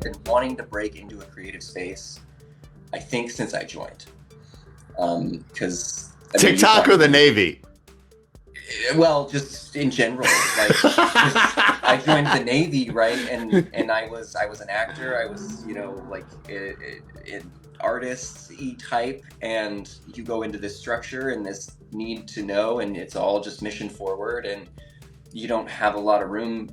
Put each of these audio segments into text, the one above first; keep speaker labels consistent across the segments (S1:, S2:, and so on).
S1: I've been wanting to break into a creative space, I think, since I joined. Because
S2: TikTok or the Navy?
S1: Well, just in general, like I joined the Navy, right? And I was an actor. I was, like an artist-y type, and you go into this structure and this need to know, and it's all just mission forward, and you don't have a lot of room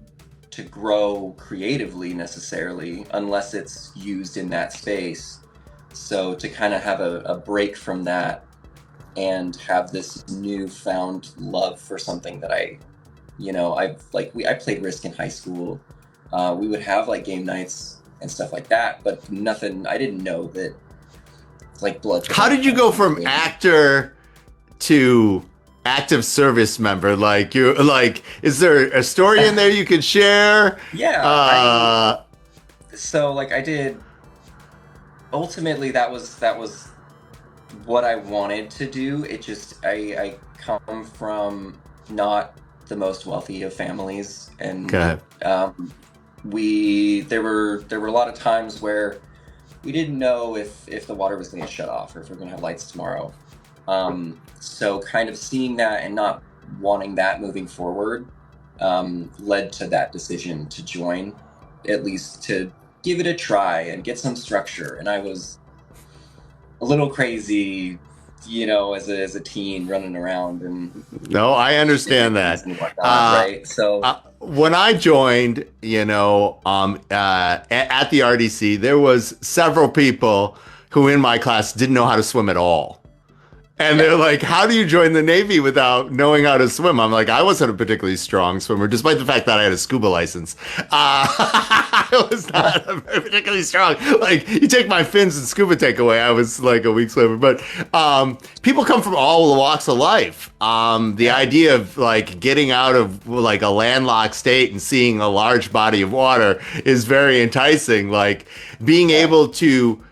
S1: to grow creatively necessarily unless it's used in that space. So to kind of have a break from that and have this newfound love for something that I played Risk in high school. We would have like game nights and stuff like that, but nothing. I didn't know that like blood.
S2: How did you go from actor to active service member? Like is there a story in there you could share?
S1: Yeah. So like I did. Ultimately, that was what I wanted to do. It just I come from not the most wealthy of families, and there were a lot of times where we didn't know if the water was going to shut off or if we're going to have lights tomorrow. So kind of seeing that and not wanting that moving forward led to that decision to join, at least to give it a try and get some structure. And I was a little crazy, as a teen running around. And
S2: no, I understand that.
S1: And whatnot, right? So
S2: when I joined, at the RDC, there was several people who in my class didn't know how to swim at all. And they're like, how do you join the Navy without knowing how to swim? I'm like, I wasn't a particularly strong swimmer, despite the fact that I had a scuba license. I was not particularly strong. Like, you take my fins and scuba tank away, I was like a weak swimmer. But people come from all the walks of life. The idea of like getting out of like a landlocked state and seeing a large body of water is very enticing. Like being able to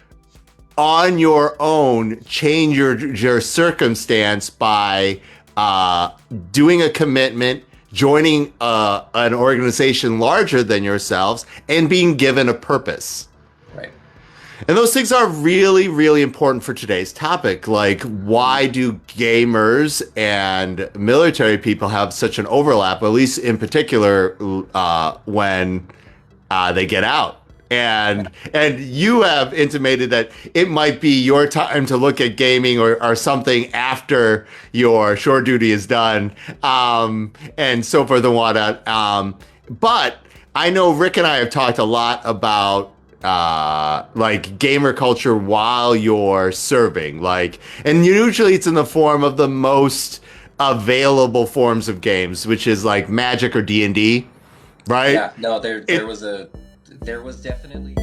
S2: on your own change your circumstance by doing a commitment, joining an organization larger than yourselves, and being given a purpose.
S1: Right.
S2: And those things are really, really important for today's topic. Like, why do gamers and military people have such an overlap, at least in particular when they get out? And you have intimated that it might be your time to look at gaming or something after your shore duty is done, and so forth and whatnot. But I know Rick and I have talked a lot about like gamer culture while you're serving, and usually it's in the form of the most available forms of games, which is like Magic or D&D, right?
S1: Yeah, no, there was definitely